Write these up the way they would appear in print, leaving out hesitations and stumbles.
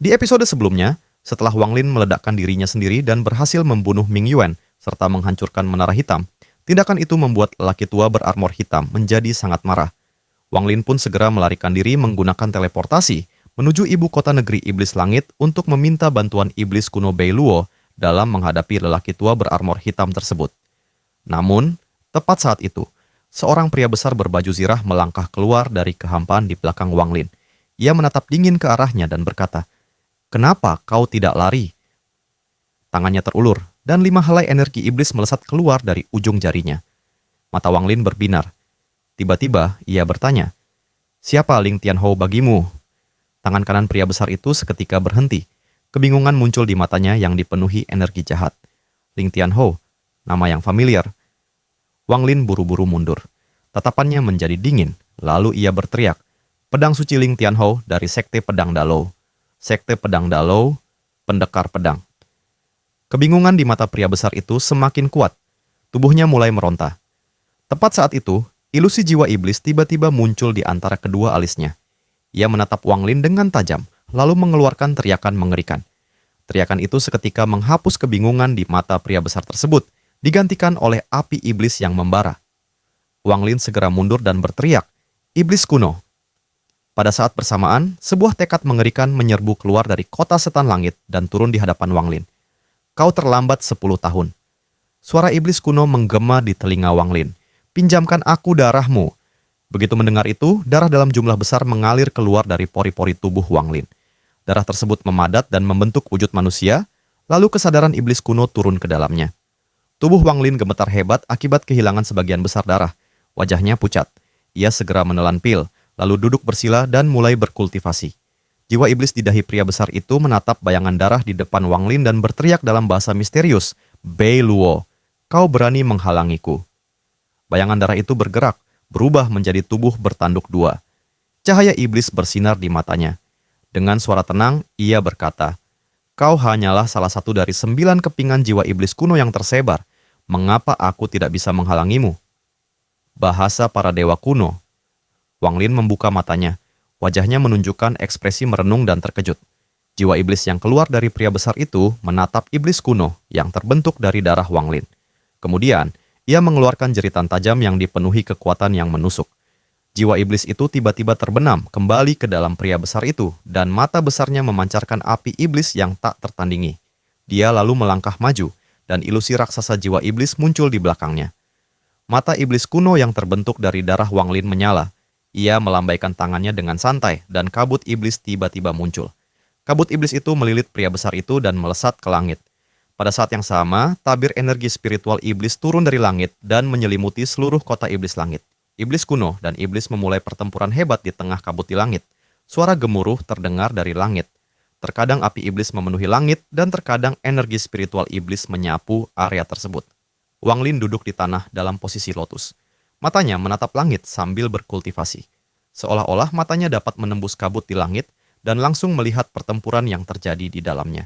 Di episode sebelumnya, setelah Wang Lin meledakkan dirinya sendiri dan berhasil membunuh Ming Yuan serta menghancurkan menara hitam, tindakan itu membuat lelaki tua berarmor hitam menjadi sangat marah. Wang Lin pun segera melarikan diri menggunakan teleportasi menuju ibu kota negeri iblis langit untuk meminta bantuan iblis kuno Bei Luo dalam menghadapi lelaki tua berarmor hitam tersebut. Namun, tepat saat itu, seorang pria besar berbaju zirah melangkah keluar dari kehampaan di belakang Wang Lin. Ia menatap dingin ke arahnya dan berkata, "Kenapa kau tidak lari?" Tangannya terulur, dan 5 helai energi iblis melesat keluar dari ujung jarinya. Mata Wang Lin berbinar. Tiba-tiba, ia bertanya, "Siapa Ling Tianhou bagimu?" Tangan kanan pria besar itu seketika berhenti. Kebingungan muncul di matanya yang dipenuhi energi jahat. Ling Tianhou, nama yang familiar. Wang Lin buru-buru mundur. Tatapannya menjadi dingin, lalu ia berteriak, "Pedang suci Ling Tianhou dari Sekte Pedang Dalou. Sekte Pedang Dalou, pendekar pedang." Kebingungan di mata pria besar itu semakin kuat. Tubuhnya mulai meronta. Tepat saat itu, ilusi jiwa iblis tiba-tiba muncul di antara kedua alisnya. Ia menatap Wang Lin dengan tajam, lalu mengeluarkan teriakan mengerikan. Teriakan itu seketika menghapus kebingungan di mata pria besar tersebut, digantikan oleh api iblis yang membara. Wang Lin segera mundur dan berteriak, "Iblis kuno!" Pada saat bersamaan, sebuah tekad mengerikan menyerbu keluar dari kota setan langit dan turun di hadapan Wang Lin. "Kau terlambat 10 tahun. Suara iblis kuno menggema di telinga Wang Lin. "Pinjamkan aku darahmu." Begitu mendengar itu, darah dalam jumlah besar mengalir keluar dari pori-pori tubuh Wang Lin. Darah tersebut memadat dan membentuk wujud manusia, lalu kesadaran iblis kuno turun ke dalamnya. Tubuh Wang Lin gemetar hebat akibat kehilangan sebagian besar darah. Wajahnya pucat. Ia segera menelan pil, lalu duduk bersila dan mulai berkultivasi. Jiwa iblis di dahi pria besar itu menatap bayangan darah di depan Wang Lin dan berteriak dalam bahasa misterius, "Bei Luo, kau berani menghalangiku." Bayangan darah itu bergerak, berubah menjadi tubuh bertanduk dua. Cahaya iblis bersinar di matanya. Dengan suara tenang, ia berkata, "Kau hanyalah salah satu dari 9 kepingan jiwa iblis kuno yang tersebar. Mengapa aku tidak bisa menghalangimu?" Bahasa para dewa kuno. Wang Lin membuka matanya. Wajahnya menunjukkan ekspresi merenung dan terkejut. Jiwa iblis yang keluar dari pria besar itu menatap iblis kuno yang terbentuk dari darah Wang Lin. Kemudian, ia mengeluarkan jeritan tajam yang dipenuhi kekuatan yang menusuk. Jiwa iblis itu tiba-tiba terbenam kembali ke dalam pria besar itu, dan mata besarnya memancarkan api iblis yang tak tertandingi. Dia lalu melangkah maju, dan ilusi raksasa jiwa iblis muncul di belakangnya. Mata iblis kuno yang terbentuk dari darah Wang Lin menyala. Ia melambaikan tangannya dengan santai, dan kabut iblis tiba-tiba muncul. Kabut iblis itu melilit pria besar itu dan melesat ke langit. Pada saat yang sama, tabir energi spiritual iblis turun dari langit dan menyelimuti seluruh kota iblis langit. Iblis kuno dan iblis memulai pertempuran hebat di tengah kabut di langit. Suara gemuruh terdengar dari langit. Terkadang api iblis memenuhi langit dan terkadang energi spiritual iblis menyapu area tersebut. Wang Lin duduk di tanah dalam posisi lotus. Matanya menatap langit sambil berkultivasi. Seolah-olah matanya dapat menembus kabut di langit dan langsung melihat pertempuran yang terjadi di dalamnya.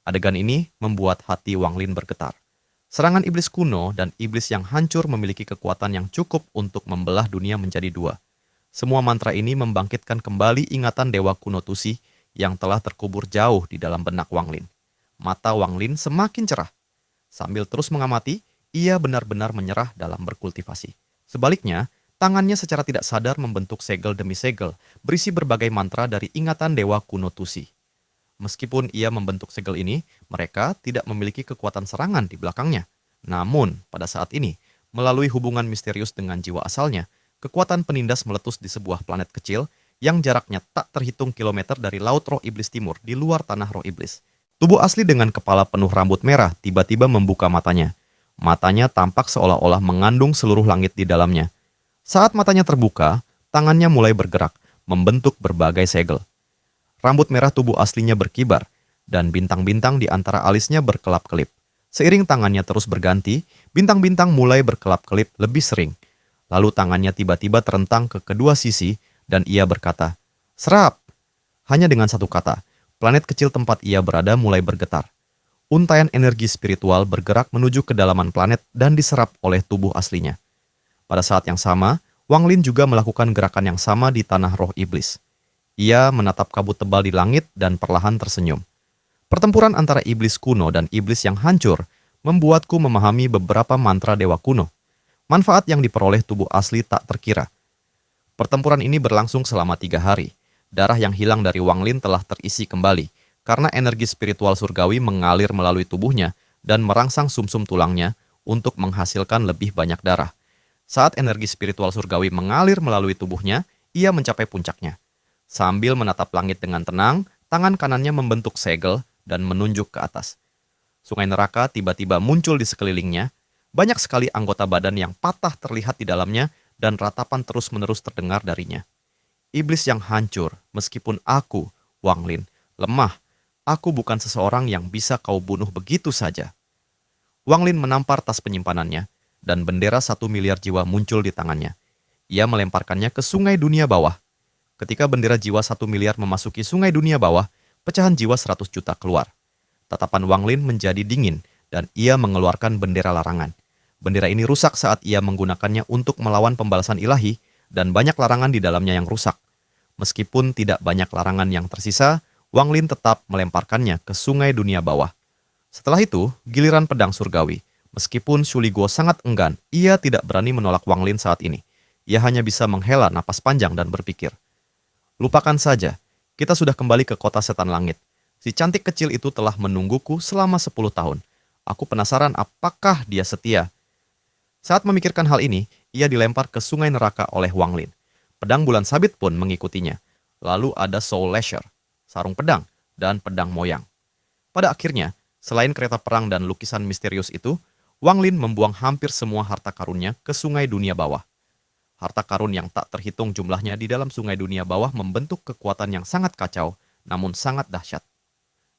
Adegan ini membuat hati Wang Lin bergetar. Serangan iblis kuno dan iblis yang hancur memiliki kekuatan yang cukup untuk membelah dunia menjadi dua. Semua mantra ini membangkitkan kembali ingatan dewa kuno Tusi yang telah terkubur jauh di dalam benak Wang Lin. Mata Wang Lin semakin cerah. Sambil terus mengamati, ia benar-benar menyerah dalam berkultivasi. Sebaliknya, tangannya secara tidak sadar membentuk segel demi segel, berisi berbagai mantra dari ingatan dewa kuno Tusi. Meskipun ia membentuk segel ini, mereka tidak memiliki kekuatan serangan di belakangnya. Namun, pada saat ini, melalui hubungan misterius dengan jiwa asalnya, kekuatan penindas meletus di sebuah planet kecil yang jaraknya tak terhitung kilometer dari Laut Roh Iblis Timur di luar tanah roh iblis. Tubuh asli dengan kepala penuh rambut merah tiba-tiba membuka matanya. Matanya tampak seolah-olah mengandung seluruh langit di dalamnya. Saat matanya terbuka, tangannya mulai bergerak, membentuk berbagai segel. Rambut merah tubuh aslinya berkibar, dan bintang-bintang di antara alisnya berkelap-kelip. Seiring tangannya terus berganti, bintang-bintang mulai berkelap-kelip lebih sering. Lalu tangannya tiba-tiba terentang ke kedua sisi, dan ia berkata, "Serap!" Hanya dengan satu kata, planet kecil tempat ia berada mulai bergetar. Untaian energi spiritual bergerak menuju kedalaman planet dan diserap oleh tubuh aslinya. Pada saat yang sama, Wang Lin juga melakukan gerakan yang sama di tanah roh iblis. Ia menatap kabut tebal di langit dan perlahan tersenyum. Pertempuran antara iblis kuno dan iblis yang hancur membuatku memahami beberapa mantra dewa kuno. Manfaat yang diperoleh tubuh asli tak terkira. Pertempuran ini berlangsung selama 3 hari. Darah yang hilang dari Wang Lin telah terisi kembali, karena energi spiritual surgawi mengalir melalui tubuhnya dan merangsang sumsum tulangnya untuk menghasilkan lebih banyak darah. Saat energi spiritual surgawi mengalir melalui tubuhnya, ia mencapai puncaknya. Sambil menatap langit dengan tenang, tangan kanannya membentuk segel dan menunjuk ke atas. Sungai neraka tiba-tiba muncul di sekelilingnya. Banyak sekali anggota badan yang patah terlihat di dalamnya dan ratapan terus-menerus terdengar darinya. Iblis yang hancur, meskipun aku, Wang Lin, lemah. Aku bukan seseorang yang bisa kau bunuh begitu saja. Wang Lin menampar tas penyimpanannya, dan bendera 1 miliar jiwa muncul di tangannya. Ia melemparkannya ke sungai dunia bawah. Ketika bendera jiwa 1 miliar memasuki sungai dunia bawah, pecahan jiwa 100 juta keluar. Tatapan Wang Lin menjadi dingin, dan ia mengeluarkan bendera larangan. Bendera ini rusak saat ia menggunakannya untuk melawan pembalasan ilahi, dan banyak larangan di dalamnya yang rusak. Meskipun tidak banyak larangan yang tersisa, Wang Lin tetap melemparkannya ke sungai dunia bawah. Setelah itu, giliran pedang surgawi. Meskipun Shuli Guo sangat enggan, ia tidak berani menolak Wang Lin saat ini. Ia hanya bisa menghela napas panjang dan berpikir. Lupakan saja, kita sudah kembali ke kota setan langit. Si cantik kecil itu telah menungguku selama 10 tahun. Aku penasaran apakah dia setia. Saat memikirkan hal ini, ia dilempar ke sungai neraka oleh Wang Lin. Pedang bulan sabit pun mengikutinya. Lalu ada Soul Lasher, sarung pedang, dan pedang moyang. Pada akhirnya, selain kereta perang dan lukisan misterius itu, Wang Lin membuang hampir semua harta karunnya ke sungai dunia bawah. Harta karun yang tak terhitung jumlahnya di dalam sungai dunia bawah membentuk kekuatan yang sangat kacau, namun sangat dahsyat.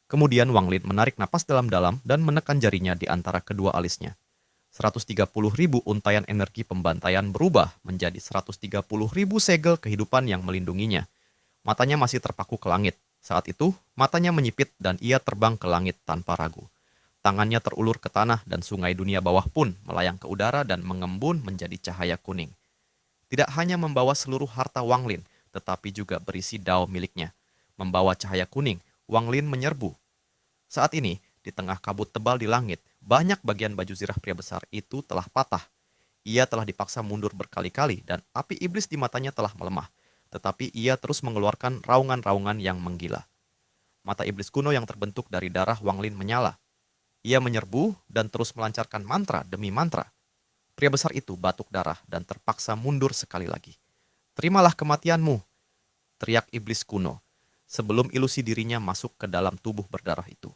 Kemudian Wang Lin menarik napas dalam-dalam dan menekan jarinya di antara kedua alisnya. 130.000 untaian energi pembantaian berubah menjadi 130.000 segel kehidupan yang melindunginya. Matanya masih terpaku ke langit. Saat itu, matanya menyipit dan ia terbang ke langit tanpa ragu. Tangannya terulur ke tanah dan sungai dunia bawah pun melayang ke udara dan mengembun menjadi cahaya kuning. Tidak hanya membawa seluruh harta Wang Lin, tetapi juga berisi dao miliknya. Membawa cahaya kuning, Wang Lin menyerbu. Saat ini, di tengah kabut tebal di langit, banyak bagian baju zirah pria besar itu telah patah. Ia telah dipaksa mundur berkali-kali dan api iblis di matanya telah melemah. Tetapi ia terus mengeluarkan raungan-raungan yang menggila. Mata iblis kuno yang terbentuk dari darah Wang Lin menyala. Ia menyerbu dan terus melancarkan mantra demi mantra. Pria besar itu batuk darah dan terpaksa mundur sekali lagi. Terimalah kematianmu, teriak iblis kuno, sebelum ilusi dirinya masuk ke dalam tubuh berdarah itu.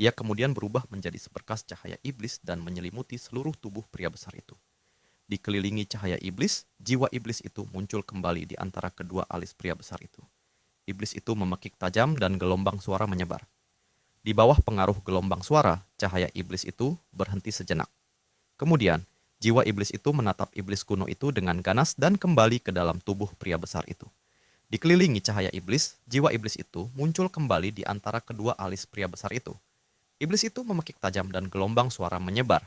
Ia kemudian berubah menjadi seberkas cahaya iblis dan menyelimuti seluruh tubuh pria besar itu. Dikelilingi cahaya iblis, jiwa iblis itu muncul kembali di antara kedua alis pria besar itu. Iblis itu memekik tajam dan gelombang suara menyebar. Di bawah pengaruh gelombang suara, cahaya iblis itu berhenti sejenak. Kemudian, jiwa iblis itu menatap iblis kuno itu dengan ganas dan kembali ke dalam tubuh pria besar itu. Dikelilingi cahaya iblis, jiwa iblis itu muncul kembali di antara kedua alis pria besar itu. Iblis itu memekik tajam dan gelombang suara menyebar.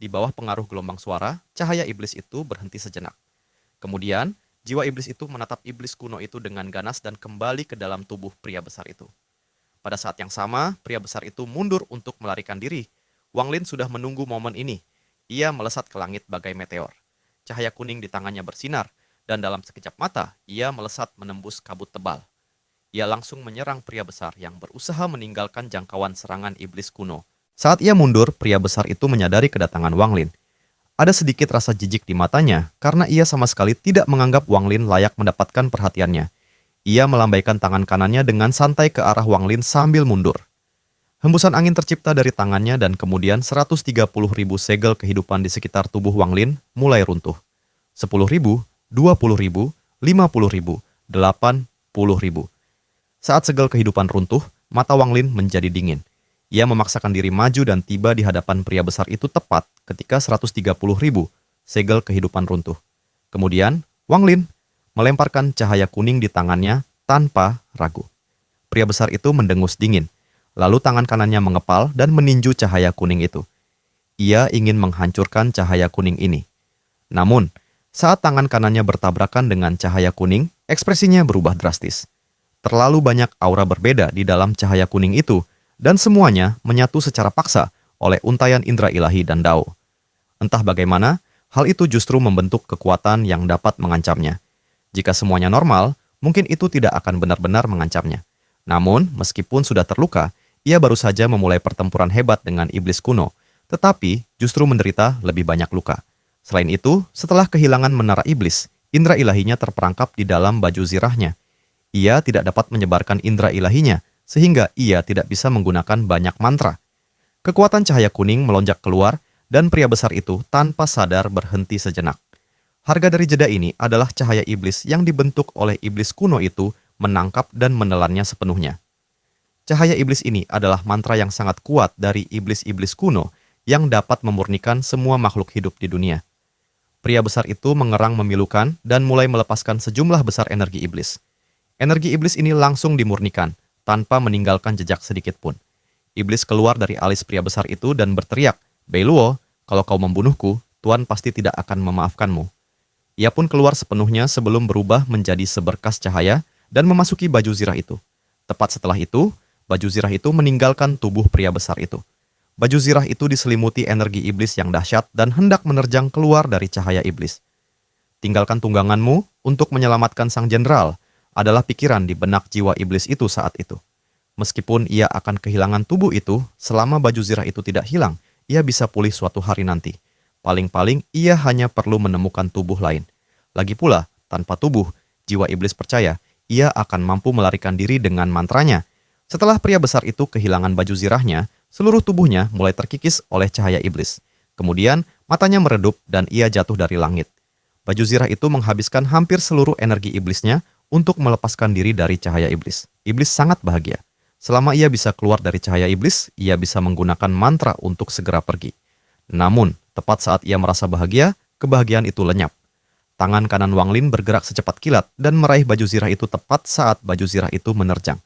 Di bawah pengaruh gelombang suara, cahaya iblis itu berhenti sejenak. Kemudian, jiwa iblis itu menatap iblis kuno itu dengan ganas dan kembali ke dalam tubuh pria besar itu. Pada saat yang sama, pria besar itu mundur untuk melarikan diri. Wang Lin sudah menunggu momen ini. Ia melesat ke langit bagai meteor. Cahaya kuning di tangannya bersinar, dan dalam sekejap mata, ia melesat menembus kabut tebal. Ia langsung menyerang pria besar yang berusaha meninggalkan jangkauan serangan iblis kuno. Saat ia mundur, pria besar itu menyadari kedatangan Wang Lin. Ada sedikit rasa jijik di matanya karena ia sama sekali tidak menganggap Wang Lin layak mendapatkan perhatiannya. Ia melambaikan tangan kanannya dengan santai ke arah Wang Lin sambil mundur. Hembusan angin tercipta dari tangannya dan kemudian 130.000 segel kehidupan di sekitar tubuh Wang Lin mulai runtuh. 10.000, 20.000, 50.000, 80.000. Saat segel kehidupan runtuh, mata Wang Lin menjadi dingin. Ia memaksakan diri maju dan tiba di hadapan pria besar itu tepat ketika 130.000 segel kehidupan runtuh. Kemudian, Wang Lin melemparkan cahaya kuning di tangannya tanpa ragu. Pria besar itu mendengus dingin, lalu tangan kanannya mengepal dan meninju cahaya kuning itu. Ia ingin menghancurkan cahaya kuning ini. Namun, saat tangan kanannya bertabrakan dengan cahaya kuning, ekspresinya berubah drastis. Terlalu banyak aura berbeda di dalam cahaya kuning itu, dan semuanya menyatu secara paksa oleh untaian indera ilahi dan Dao. Entah bagaimana, hal itu justru membentuk kekuatan yang dapat mengancamnya. Jika semuanya normal, mungkin itu tidak akan benar-benar mengancamnya. Namun, meskipun sudah terluka, ia baru saja memulai pertempuran hebat dengan iblis kuno, tetapi justru menderita lebih banyak luka. Selain itu, setelah kehilangan menara iblis, indera ilahinya terperangkap di dalam baju zirahnya. Ia tidak dapat menyebarkan indera ilahinya, sehingga ia tidak bisa menggunakan banyak mantra. Kekuatan cahaya kuning melonjak keluar, dan pria besar itu tanpa sadar berhenti sejenak. Harga dari jeda ini adalah cahaya iblis yang dibentuk oleh iblis kuno itu menangkap dan menelannya sepenuhnya. Cahaya iblis ini adalah mantra yang sangat kuat dari iblis-iblis kuno yang dapat memurnikan semua makhluk hidup di dunia. Pria besar itu mengerang memilukan dan mulai melepaskan sejumlah besar energi iblis. Energi iblis ini langsung dimurnikan, tanpa meninggalkan jejak sedikit pun. Iblis keluar dari alis pria besar itu dan berteriak, "Beiluo, kalau kau membunuhku, Tuan pasti tidak akan memaafkanmu." Ia pun keluar sepenuhnya sebelum berubah menjadi seberkas cahaya dan memasuki baju zirah itu. Tepat setelah itu, baju zirah itu meninggalkan tubuh pria besar itu. Baju zirah itu diselimuti energi iblis yang dahsyat dan hendak menerjang keluar dari cahaya iblis. Tinggalkan tungganganmu untuk menyelamatkan sang jenderal adalah pikiran di benak jiwa iblis itu saat itu. Meskipun ia akan kehilangan tubuh itu, selama baju zirah itu tidak hilang, ia bisa pulih suatu hari nanti. Paling-paling ia hanya perlu menemukan tubuh lain. Lagi pula, tanpa tubuh, jiwa iblis percaya ia akan mampu melarikan diri dengan mantranya. Setelah pria besar itu kehilangan baju zirahnya, seluruh tubuhnya mulai terkikis oleh cahaya iblis. Kemudian, matanya meredup dan ia jatuh dari langit. Baju zirah itu menghabiskan hampir seluruh energi iblisnya untuk melepaskan diri dari cahaya iblis. Iblis sangat bahagia. Selama ia bisa keluar dari cahaya iblis, ia bisa menggunakan mantra untuk segera pergi. Namun, tepat saat ia merasa bahagia, kebahagiaan itu lenyap. Tangan kanan Wang Lin bergerak secepat kilat dan meraih baju zirah itu tepat saat baju zirah itu menerjang.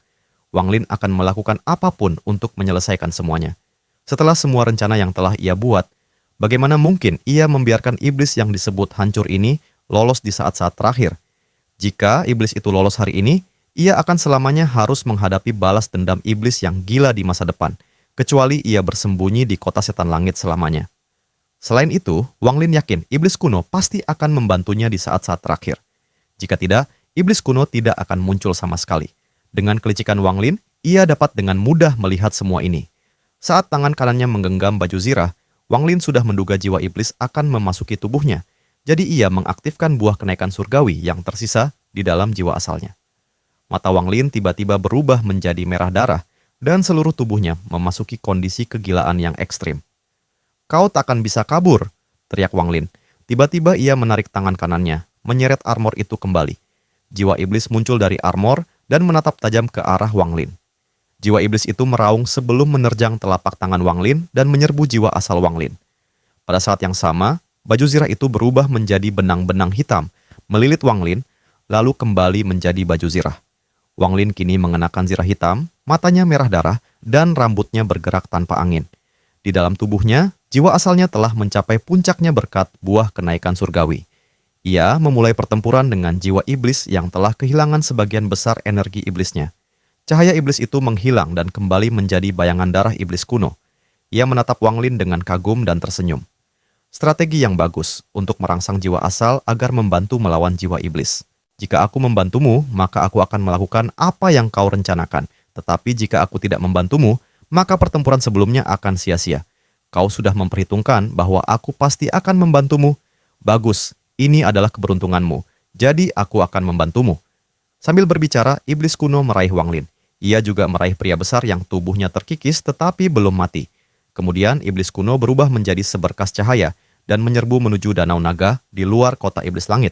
Wang Lin akan melakukan apapun untuk menyelesaikan semuanya. Setelah semua rencana yang telah ia buat, bagaimana mungkin ia membiarkan iblis yang disebut hancur ini lolos di saat-saat terakhir? Jika iblis itu lolos hari ini, ia akan selamanya harus menghadapi balas dendam iblis yang gila di masa depan, kecuali ia bersembunyi di kota setan langit selamanya. Selain itu, Wang Lin yakin iblis kuno pasti akan membantunya di saat-saat terakhir. Jika tidak, iblis kuno tidak akan muncul sama sekali. Dengan kelicikan Wang Lin, ia dapat dengan mudah melihat semua ini. Saat tangan kanannya menggenggam baju zirah, Wang Lin sudah menduga jiwa iblis akan memasuki tubuhnya. Jadi ia mengaktifkan buah kenaikan surgawi yang tersisa di dalam jiwa asalnya. Mata Wang Lin tiba-tiba berubah menjadi merah darah dan seluruh tubuhnya memasuki kondisi kegilaan yang ekstrim. "Kau takkan bisa kabur," teriak Wang Lin. Tiba-tiba ia menarik tangan kanannya, menyeret armor itu kembali. Jiwa iblis muncul dari armor dan menatap tajam ke arah Wang Lin. Jiwa iblis itu meraung sebelum menerjang telapak tangan Wang Lin dan menyerbu jiwa asal Wang Lin. Pada saat yang sama, baju zirah itu berubah menjadi benang-benang hitam, melilit Wang Lin, lalu kembali menjadi baju zirah. Wang Lin kini mengenakan zirah hitam, matanya merah darah, dan rambutnya bergerak tanpa angin. Di dalam tubuhnya, jiwa asalnya telah mencapai puncaknya berkat buah kenaikan surgawi. Ia memulai pertempuran dengan jiwa iblis yang telah kehilangan sebagian besar energi iblisnya. Cahaya iblis itu menghilang dan kembali menjadi bayangan darah iblis kuno. Ia menatap Wang Lin dengan kagum dan tersenyum. Strategi yang bagus untuk merangsang jiwa asal agar membantu melawan jiwa iblis. Jika aku membantumu, maka aku akan melakukan apa yang kau rencanakan. Tetapi jika aku tidak membantumu, maka pertempuran sebelumnya akan sia-sia. Kau sudah memperhitungkan bahwa aku pasti akan membantumu. Bagus, ini adalah keberuntunganmu. Jadi aku akan membantumu. Sambil berbicara, iblis kuno meraih Wang Lin. Ia juga meraih pria besar yang tubuhnya terkikis tetapi belum mati. Kemudian iblis kuno berubah menjadi seberkas cahaya dan menyerbu menuju danau naga di luar kota iblis langit.